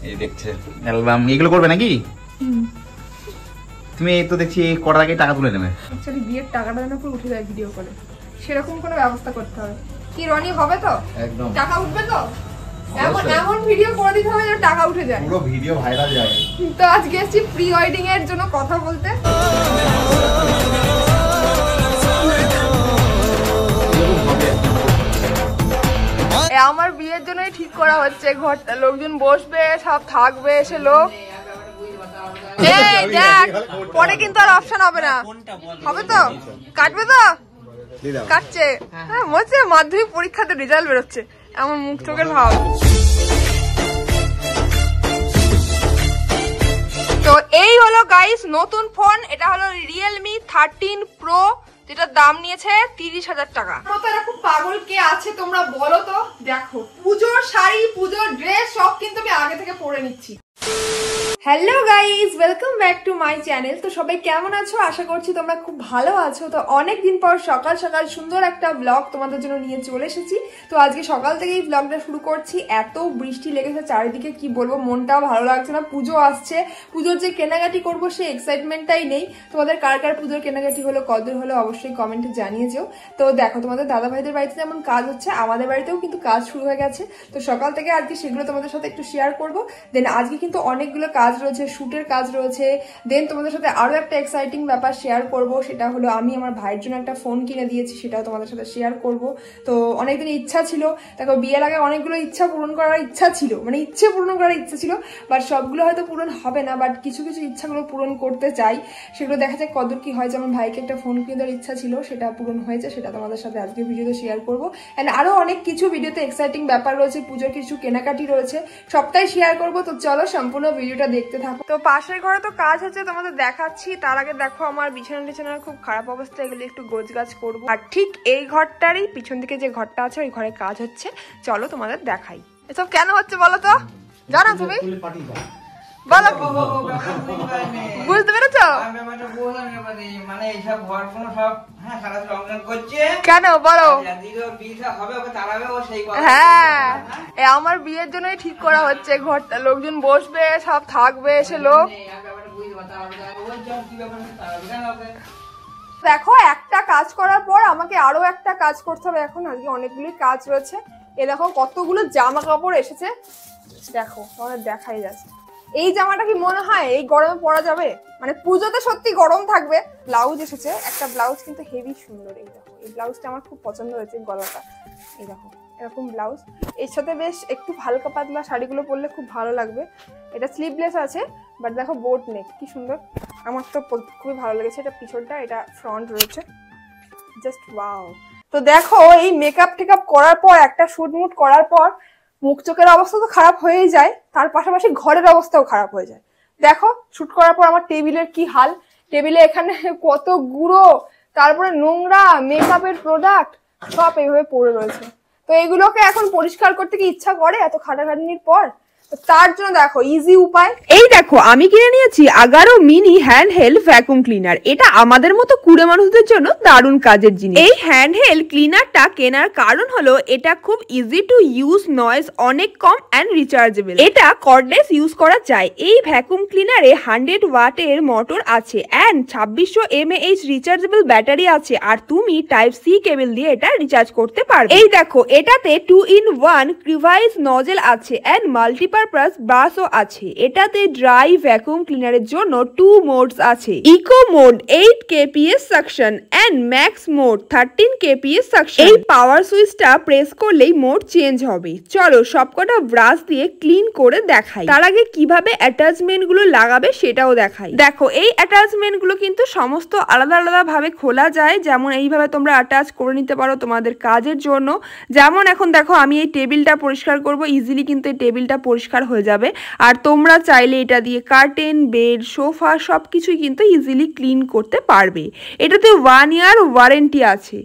এই দেখছে অ্যালবাম এগুলো করবে নাকি? তুমি তো দেখছি করার আগে টাকা তুলে নেবে। অ্যাকচুয়ালি বিয়ের টাকাটা যেন পুরো উঠে যায় ভিডিও করে, সেরকম কোনো ব্যবস্থা করতে হবে। কি রনি হবে তো? একদম টাকা উঠবে তো? এমন ভিডিও করে দিতে হবে যেন টাকা উঠে যায়, পুরো ভিডিও ভাইরাল যায়। তো আজকে এসেছি প্রি ওয়েডিং এর জন্য কথা বলতে। আমার বিয়ের জন্যই ঠিক করা হচ্ছে ঘরটা, লোকজন বসবে, সব থাকবে, এসে লোক পরে কিন্তু আর অপশন হবে না। হবে তো? কাটবে তো? কাটছে। হ্যাঁ বলছে মাধ্যমিক পরীক্ষাতে রেজাল্ট বেরোচ্ছে, এমন মুখ চোখের ভাব। তো এই হলো গাইস নতুন ফোন, এটা হলো Realme 13 Pro, যেটার দাম নিয়েছে 30,000 টাকা। এরকম পাগল কে আছে তোমরা বলো তো? দেখো পুজোর শাড়ি, পুজোর ড্রেস সব কিন্তু আমি আগে থেকে পরে নিচ্ছি। Hello guys, welcome back to my channel. তো সবাই কেমন আছো? আশা করছি তোমরা খুব ভালো আছো। তো অনেকদিন পর সকাল সকাল সুন্দর একটা ব্লগ তোমাদের জন্য নিয়ে চলে এসেছি। তো আজকে সকাল থেকেই ব্লগটা শুরু করছি। এত বৃষ্টি লেগেছে চারিদিকে, কি বলবো, মনটাও ভালো লাগছে না। পুজো আসছে, পুজোর যে কেনাকাটি করবো সেই এক্সাইটমেন্টটাই নেই। তোমাদের কার কার পুজোর কেনাকাটি হলো, কদর হলো, অবশ্যই কমেন্টে জানিয়ে যেও। তো দেখো তোমাদের দাদা ভাইদের বাড়িতে যেমন কাজ হচ্ছে, আমাদের বাড়িতেও কিন্তু কাজ শুরু হয়ে গেছে। তো সকাল থেকে আজকে সেগুলো তোমাদের সাথে একটু শেয়ার করবো। দেন আজকে কিন্তু অনেকগুলো কাজ রয়েছে, শুটের কাজ রয়েছে। দেন তোমাদের সাথে আরো একটা এক্সাইটিং ব্যাপার শেয়ার করব, সেটা হলো আমি আমার ভাইয়ের জন্য একটা ফোন কিনে দিয়েছি, সেটাও তোমাদের সাথে শেয়ার করব। তো অনেকদিন ইচ্ছা ছিল, দেখো বিয়ের আগে অনেকগুলো ইচ্ছা পূরণ করার ইচ্ছা ছিল, মানে ইচ্ছে পূরণ করার ইচ্ছা ছিল, বাট সবগুলো হয়তো পূরণ হবে না, বাট কিছু কিছু ইচ্ছাগুলো পূরণ করতে চাই। সেগুলো দেখা যায় কদর কি হয়। যেমন ভাইকে একটা ফোন কিনে দেওয়ার ইচ্ছা ছিল, সেটা পূরণ হয়েছে, সেটা তোমাদের সাথে আজকে ভিডিওতে শেয়ার করবো। এন্ড আরো অনেক কিছু ভিডিওতে এক্সাইটিং ব্যাপার রয়েছে, পুজোর কিছু কেনাকাটি রয়েছে, সবটাই শেয়ার করবো। তো চলো সম্পূর্ণ ভিডিওটা দেখতে থাকো। তো পাশের ঘরে তো কাজ হচ্ছে, তোমাদের দেখাচ্ছি। তার আগে দেখো আমার বিছানা টিছানার খুব খারাপ অবস্থা, এগুলো একটু গোছগাছ করবো। আর ঠিক এই ঘরটারই পিছন দিকে যে ঘরটা আছে, ওই ঘরে কাজ হচ্ছে। চলো তোমাদের দেখাই। এসব কেন হচ্ছে বলো তো? জানো তুমি? বলো, বুঝতে পেরেছো? কেন বলো? হ্যাঁ আমার বিয়ের জন্যই ঠিক করা হচ্ছে ঘরটা, লোকজন বসবে, সব থাকবে, এসে লোক। দেখো একটা কাজ করার পর আমাকে আরো একটা কাজ করতে হবে। এখন আজকে অনেকগুলি কাজ রয়েছে। এ দেখো কতগুলো জামা কাপড় এসেছে, দেখো তোমাদের দেখাই যাচ্ছে। এই জামাটা কি মনে হয় এই গরমে পরা যাবে? মানে পুজোতে সত্যি গরম থাকবে। ব্লাউজ এসেছে, একটা ব্লাউজ কিন্তু হেভি সুন্দর। এই দেখো এই ব্লাউজটা আমার খুব পছন্দ হয়েছে, গলাটা এই দেখো এরকম ব্লাউজ। এর সাথে বেশ একটু হালকা পাতলা শাড়িগুলো পরলে খুব ভালো লাগবে। এটা স্লিভলেস আছে, বাট দেখো বোট নেক, কি সুন্দর, আমার তো খুবই ভালো লেগেছে। এটা পিছনটা, এটা ফ্রন্ট রয়েছে, জাস্ট ওয়াও। তো দেখো এই মেকআপ টেকআপ করার পর, একটা শুট মুট করার পর মুখ চোখের অবস্থা তো খারাপ হয়েই যায়, তার পাশাপাশি ঘরের অবস্থাও খারাপ হয়ে যায়। দেখো শুট করার পর আমার টেবিলের কি হাল, টেবিলে এখানে কত গুঁড়ো, তারপরে নোংরা মেকআপের প্রোডাক্ট সব এইভাবে পড়ে রয়েছে। তো এগুলোকে এখন পরিষ্কার করতে কি ইচ্ছা করে এত খাটাখাটনির পর? তার জন্য দেখো ইজি উপায়, এই দেখো আমি কিনে নিয়েছি Agaro mini handheld vacuum cleaner. এটা আমাদের মতো কুড়ে মানুষদের জন্য দারুণ কাজের জিনিস। এই হ্যান্ড হেল্ড ক্লিনারটা কেনার কারণ হলো এটা খুব ইজি টু ইউজ, নয়েজ অনেক কম অ্যান্ড রিচার্জেবল। এটা কর্ডলেস ইউজ করা যায়। এই ভ্যাকুম ক্লিনারে 100 ওয়াটের মোটর আছে অ্যান্ড 2600 mAh রিচার্জেবল ব্যাটারি আছে। আর তুমি টাইপ সি কেবল দিয়ে এটা রিচার্জ করতে পারবে। এই দেখো এটাতে 2-in-1 ক্রিভাইস নজেল আছে অ্যান্ড মাল্টিপারপাস ব্রাশও আছে। এটাতে ড্রাই ভ্যাকুম ক্লিনারের জন্য 2 মোডস আছে, eco mode 8 kps suction and max mode 13 kps suction. এই পাওয়ার সুইচটা প্রেস করলেই মোড চেঞ্জ হবে। চলো সবকটা ব্রাশ দিয়ে ক্লিন করে দেখাই। তার আগে কিভাবে অ্যাটাচমেন্ট গুলো লাগাবে সেটাও দেখাই। দেখো এই অ্যাটাচমেন্ট গুলো কিন্তু সমস্ত আলাদা আলাদা ভাবে খোলা যায়, যেমন এইভাবে তোমরা অ্যাটাচ করে নিতে পারো তোমাদের কাজের জন্য। যেমন এখন দেখো আমি এই টেবিলটা পরিষ্কার করব, ইজিলি কিন্তু এই টেবিলটা পরিষ্কার হয়ে যাবে। আর তোমরা চাইলে এটা দিয়ে কার্টেন, বেড, সোফা সবকিছুই কিন্তু ইজিলি ক্লিন করতে পারবে। এটাতে 1 ইয়ার ওয়ারেন্টি আছে।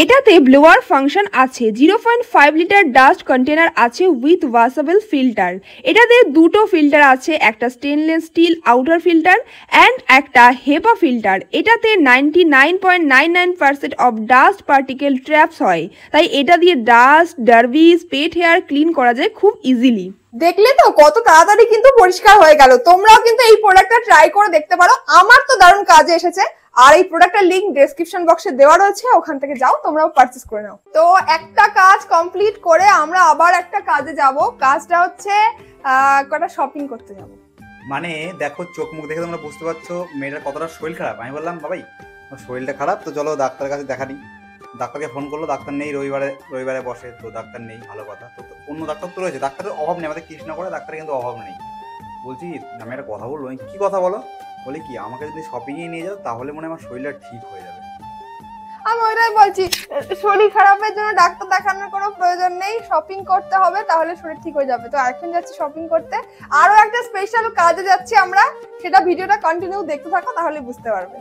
এটাতে ব্লোয়ার ফাংশন আছে, 0.5 লিটার ডাস্ট কন্টেনার আছে উইথ ওয়াশেবল ফিল্টার। এটাতে দুটো ফিল্টার আছে, একটা stainless steel outer filter and একটা হেপা ফিল্টার। এটাতে 99.99% অফ ডাস্ট পার্টিকেল ট্র্যাপস হয়, তাই এটা দিয়ে ডাস্ট, ডার্বিস, পেট হেয়ার ক্লিন করা যায় খুব ইজিলি। দেখলে তো কত তাড়াতাড়ি কিন্তু পরিষ্কার হয়ে গেল। তোমরাও কিন্তু এই প্রোডাক্টটা ট্রাই করে দেখতে পারো, আমার তো দারুণ কাজে এসেছে। আর এই প্রোডাক্টের লিংক ডেসক্রিপশন বক্সে দেওয়া রয়েছে, ওখান থেকে যাও তোমরাও পারচেজ করে নাও। তো একটা কাজ কমপ্লিট করে আমরা আবার একটা কাজে যাব। কাজটা হচ্ছে কটা শপিং করতে যাব। মানে দেখো চোখ মুখ দেখে তোমরা বুঝতে পারছো মেয়েটার কতটা শরীর খারাপ। আমি বললাম বাবাই শরীরটা খারাপ, তো চলো ডাক্তারের কাছে দেখা নিই। ডাক্তারকে ফোন করলো, ডাক্তার নেই, রবিবারে বসে, তো ডাক্তার নেই, ভালো কথা। তো অন্য ডাক্তার তো রয়েছে, ডাক্তারের অভাব নেই, আমাদের কৃষ্ণনগরে ডাক্তারের কিন্তু অভাব নেই। বলছি আমি একটা কথা বলবো। কি কথা বলো? বলে কি আমাকে যদি শপিংয়ে নিয়ে যাও তাহলে মনে হয় আমার শরীরটা ঠিক হয়ে যাবে। আমি ওইটাই বলছি, শরীর খারাপের জন্য ডাক্তার দেখানোর কোনো প্রয়োজন নেই, শপিং করতে হবে তাহলে শরীর ঠিক হয়ে যাবে। তো এখন যাচ্ছি শপিং করতে, আরো একটা স্পেশাল কাজে যাচ্ছি আমরা, সেটা ভিডিওটা কন্টিনিউ দেখতে থাকো তাহলে বুঝতে পারবে।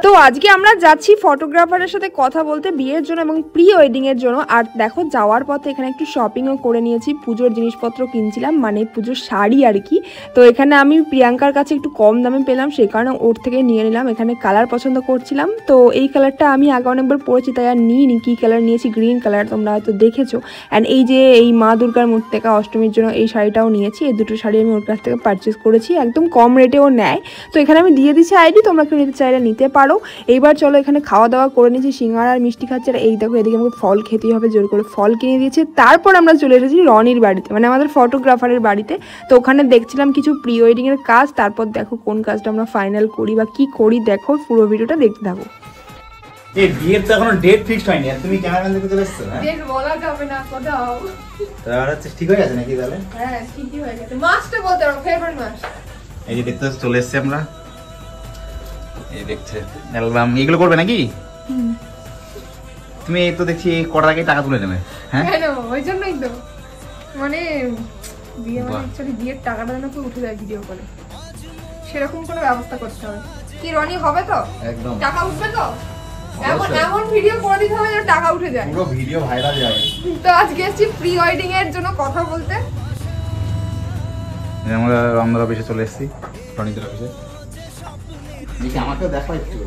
তো আজকে আমরা যাচ্ছি ফটোগ্রাফারের সাথে কথা বলতে বিয়ের জন্য এবং প্রি ওয়েডিং এর জন্য। আর দেখো যাওয়ার পথে এখানে একটু শপিংও করে নিয়েছি, পুজোর জিনিসপত্র কিনছিলাম, মানে পুজোর শাড়ি আর কি। তো এখানে আমি প্রিয়াঙ্কার কাছে একটু কম দামে পেলাম, সেই কারণে ওর থেকে নিয়ে নিলাম। এখানে কালার পছন্দ করছিলাম, তো এই কালারটা আমি আগে অনেকবার পরেছি তাই আর নিইনি। কি কালার নিয়েছি? গ্রিন কালার, তোমরা হয়তো দেখেছো। অ্যান্ড এই যে এই মা দুর্গার মূর্তিকা অষ্টমীর জন্য এই শাড়িটাও নিয়েছি। এই দুটো শাড়ি আমি ওর কাছ থেকে পারচেস করেছি, একদম কম রেটে ও নেয়। তো এখানে আমি দিয়ে দিচ্ছি আইডি, তোমরা কেউ নিতে চাইলে নিতে পারো। এইবার চলো এখানে খাওয়া দাওয়া করে নিয়েছি, সিঙ্গাড়া আর মিষ্টি খাচ্ছে। আর এই দেখো এদিকে আমাকে ফল খেতেই হবে, জোর করে ফল কিনে দিয়েছে। তারপর আমরা চলে এসেছি রনির বাড়িতে, মানে আমাদের ফটোগ্রাফারের বাড়িতে। তো ওখানে দেখছিলাম কিছু প্রি ওয়েডিং এর কাজ। তারপর দেখো কোন কাজটা আমরা ফাইনাল করি বা কি করি, দেখো পুরো ভিডিওটা দেখতে থাকো। এই বিয়ের তো এখনো ডেট ফিক্সড হয়নি, আর তুমি ক্যামেরাম্যান দেখতে চলে এসেছো। ডেট বলা যাবে না, কোথাও তাহলে হচ্ছে ঠিক হয়ে গেছে নাকি? তাহলে হ্যাঁ ঠিকই হয়ে গেছে। মাসটা বলতে পারো, ফেব্রুয়ারি মাস। এই যে দেখতে চলে এসেছি আমরা, এই দেখছে অ্যালবাম এগুলো করবে নাকি? তুমি তো দেখছি কটার আগে টাকা তুলে নেবে। হ্যাঁ কেন? ওই জন্যই তো, মানে বিয়ে মানে অ্যাকচুয়ালি বিয়ের টাকাটা যেন পুরো উঠে যায় ভিডিও করে, সেরকম কোনো ব্যবস্থা করতে হবে। কি রনি হবে তো? একদম টাকা উঠবে তো? এমন ভিডিও করে দিতে হবে যেন টাকা উঠে যায়, পুরো ভিডিও ভাইরাল যায়। তো আজকে এসেছি প্রি ওয়েডিং এর জন্য কথা বলতে। আমরা অফিসে চলে এসেছি, রনিদের অফিসে। আমাকেও দেখো একটু,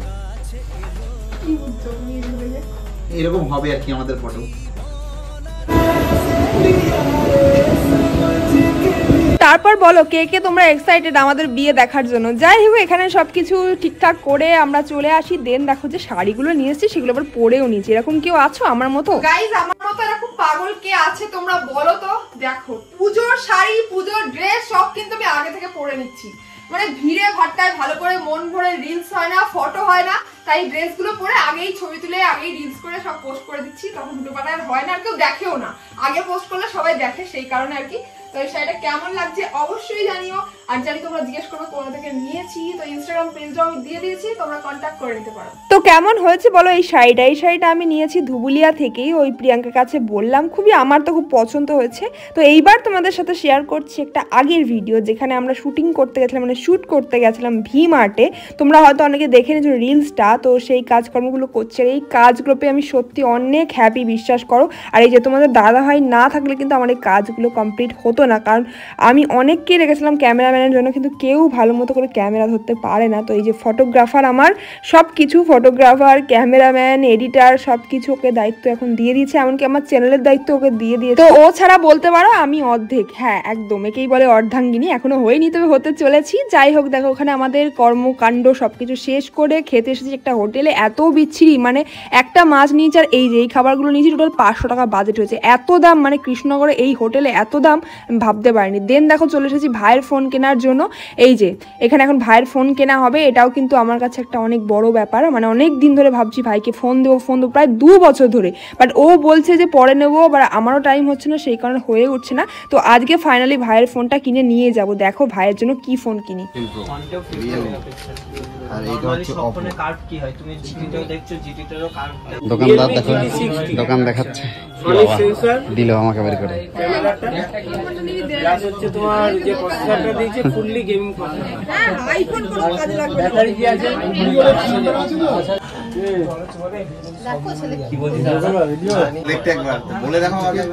এরকম হবে আর কি আমাদের ফটো। তারপর বলো কে কে তোমরা এক্সাইটেড আমাদের বিয়ে দেখার জন্য? যাই হোক এখানে সবকিছু ঠিকঠাক করে আমরা চলে আসি। দেন দেখো যে শাড়িগুলো নিয়ে এসেছি সেগুলো আবার পরেও নিয়েছি। এরকম কেউ আছো আমার মতো? গাইজ আমার মতো এরকম পাগল কে আছে তোমরা বলো তো? দেখো পুজোর শাড়ি, পুজোর ড্রেস সব কিন্তু আমি আগে থেকে পরে নিচ্ছি, মানে ভিড়ে ভাট্টায় ভালো করে মন ভরে রিলস হয় না, ফটো হয় না, তাই ড্রেসগুলো পরে আগেই ছবি তুলে আগেই রিলস করে সব পোস্ট করে দিচ্ছি। তখন দুটো পাটায় হয় না, আর কেউ দেখেও না। আগে পোস্ট করলে সবাই দেখে, সেই কারণে আর কি। তো এই শাড়িটা কেমন লাগছে অবশ্যই জানিও। আর জানি তোমরা জিজ্ঞেস করবে কোথা থেকে নিয়েছি, তো ইনস্টাগ্রাম পেজটাও আমি দিয়ে দিয়েছি, তোমরা কন্ট্যাক্ট করে নিতে পারো। তো কেমন হয়েছে বলো এই শাড়িটা? এই শাড়িটা আমি নিয়েছি ধুবুলিয়া থেকেই, ওই প্রিয়াঙ্কার কাছে বললাম, খুবই আমার তো খুব পছন্দ হয়েছে। তো এইবার তোমাদের সাথে শেয়ার করছি একটা আগের ভিডিও, যেখানে আমরা শুটিং করতে গেছিলাম, মানে শ্যুট করতে গেছিলাম ভি মার্টে। তোমরা হয়তো অনেকে দেখে নিয়েছো রিলসটা, তো সেই কাজকর্মগুলো করছে। এই কাজগুলো পেয়ে আমি সত্যি অনেক হ্যাপি, বিশ্বাস করো। আর এই যে তোমাদের দাদা ভাই না থাকলে কিন্তু আমার এই কাজগুলো কমপ্লিট হতো না, কারণ আমি অনেককে রেখেছিলাম ক্যামেরাম্যানের জন্য, কিন্তু কেউ ভালো মতো করে ক্যামেরা ধরতে পারে না। তো এই যে ফটোগ্রাফার, আমার সব কিছু, ফটোগ্রাফার, ক্যামেরাম্যান, এডিটার, সব কিছু ওকে দায়িত্ব এখন দিয়ে দিয়েছে, এমনকি আমার চ্যানেলের দায়িত্ব ওকে দিয়ে দিয়েছে। তো ও ছাড়া বলতে পারো আমি অর্ধেক, হ্যাঁ একদম, একেই বলে অর্ধাঙ্গিনী। এখনো হয়নি, তবে হতে চলেছি। যাই হোক দেখো ওখানে আমাদের কর্মকাণ্ড সবকিছু শেষ করে খেতে এসেছি একটা হোটেলে। এত বিচ্ছিরি, মানে একটা মাছ নিয়েছি আর এই যে এই খাবারগুলো নিয়েছি, টোটাল 500 টাকা বাজেট হয়েছে। এত দাম, মানে কৃষ্ণনগরে এই হোটেলে এত দাম ভাবতে পারিনি। দেন দেখো চলে এসেছি ভাইয়ের ফোন কেনার জন্য। এই যে এখানে এখন ভাইয়ের ফোন কেনা হবে, এটাও কিন্তু আমার কাছে একটা অনেক বড় ব্যাপার। মানে অনেক দিন ধরে ভাবছি ভাইকে ফোন দেবো, প্রায় 2 বছর ধরে, বাট ও বলছে যে পরে নেবো, বা আমারও টাইম হচ্ছে না, সেই কারণে হয়ে উঠছে না। তো আজকে ফাইনালি ভাইয়ের ফোনটা কিনে নিয়ে যাব। দেখো ভাইয়ের জন্য কি ফোন কিনি। দোকানদার দেখো, দোকান দেখাচ্ছে, দিল আমাকে বের করে। তোমার যে প্রসেসরটা দিয়েছে ফুললি গেমিং প্রসেসর। হ্যাঁ আইফোন কোনো কাজে লাগবে। ব্যাটারি কি আছে? দেখতে একবার বলে দেখো আগে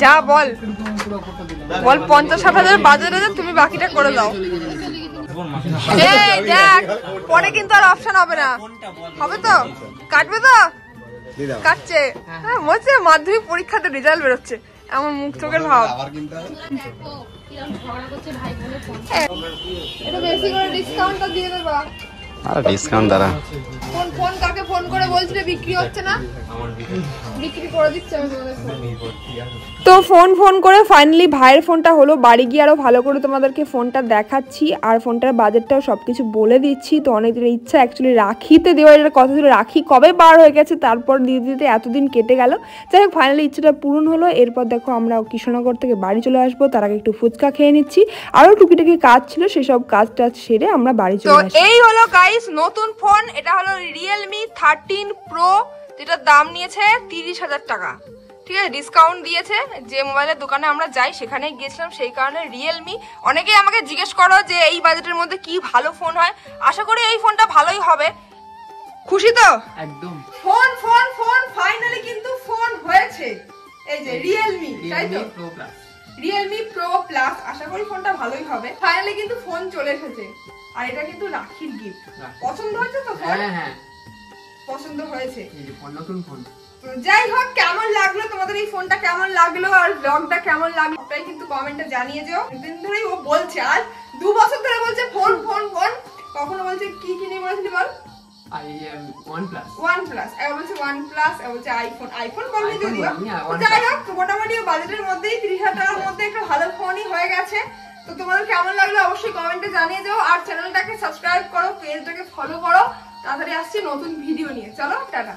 যা বল 50-60 বাজারে তুমি বাকিটা করে দাও। এই দেখ পরে কিন্তু আর অপশন হবে না, হবে তো? কাটবে তো? কাটছে। হ্যাঁ মনে মাধ্যমিক পরীক্ষাতে রেজাল্ট বেরোচ্ছে, এমন মুখ চোখের ভাব। একটু বেশি করে ডিসকাউন্টটা দিয়ে দেবা। আরে ডিসকাউন্ট দ্বারা ফোন কাকে ফোন করে বলছিলে বিক্রি হচ্ছে না? বিক্রি করে দিচ্ছে আমি তোমাদের। তো ফোন করে ফাইনালি ভাইয়ের ফোনটা হলো। বাড়ি গিয়ে আরো ভালো করে তোমাদেরকে ফোনটা দেখাচ্ছি আর ফোনটার বাজেটটাও সবকিছু বলে দিচ্ছি। তো অনেক দিনের ইচ্ছা অ্যাকচুয়ালি রাখিতে দেওয়ার কথা ছিল, রাখি কবে বার হয়ে গেছে, তারপর দিয়ে দিতে এতদিন কেটে গেল। যাই হোক ফাইনালি ইচ্ছাটা পূরণ হলো। এরপর দেখো আমরা কৃষ্ণনগর থেকে বাড়ি চলে আসবো, তার আগে একটু ফুচকা খেয়ে নিচ্ছি, আরো টুকিটাকি কাজ ছিল সেসব কাজটা সেরে আমরা বাড়ি চলে আসবো। এই হলো গাইস নতুন ফোন, এটা হলো Realme 13 Pro, যেটার দাম নিয়েছে 30,000 টাকা। ঠিক আছে, ডিসকাউন্ট দিয়েছে। যে মোবাইলের দোকানে আমরা যাই সেখানে গিয়েছিলাম, সেই কারণে রিয়েলমি। অনেকেই আমাকে জিজ্ঞেস করো যে এই বাজেটের মধ্যে কি ভালো ফোন হয়, আশা করি এই ফোনটা ভালোই হবে। খুশি তো? একদম। ফোন ফাইনালি কিন্তু ফোন হয়েছে, এই যে রিয়েলমি, তাই তো? Realme Pro Plus, আশা করি ফোনটা ভালোই হবে। ফাইনালি কিন্তু ফোন চলে এসেছে, আর এটা কিন্তু রাখির গিফট। পছন্দ হয়েছে তো ফোন? হ্যাঁ পছন্দ হয়েছে। এই যে নতুন ফোন। যাই হোক কেমন লাগলো তোমাদের এই ফোনটা, কেমন লাগলো আর ব্লগটা কেমন লাগলো সবটাই কিন্তু কমেন্টে জানিয়ে যেও। দিন ধরেই ও বলছে, আজ 2 বছর ধরে বলছে ফোন। কখনো বলছে কি কিনে বলেছিলি বল? OnePlus, এবার বলছে OnePlus, এবার বলছে আইফোন বলবি যদিও। যাই হোক মোটামুটি বাজেটের মধ্যেই 30,000 টাকার মধ্যে একটা ভালো ফোনই হয়ে গেছে। তো তোমাদের কেমন লাগলো অবশ্যই কমেন্টে জানিয়ে দাও, আর চ্যানেলটাকে সাবস্ক্রাইব করো, পেজটাকে ফলো করো। তাড়াতাড়ি আসছি নতুন ভিডিও নিয়ে, চলো টাটা।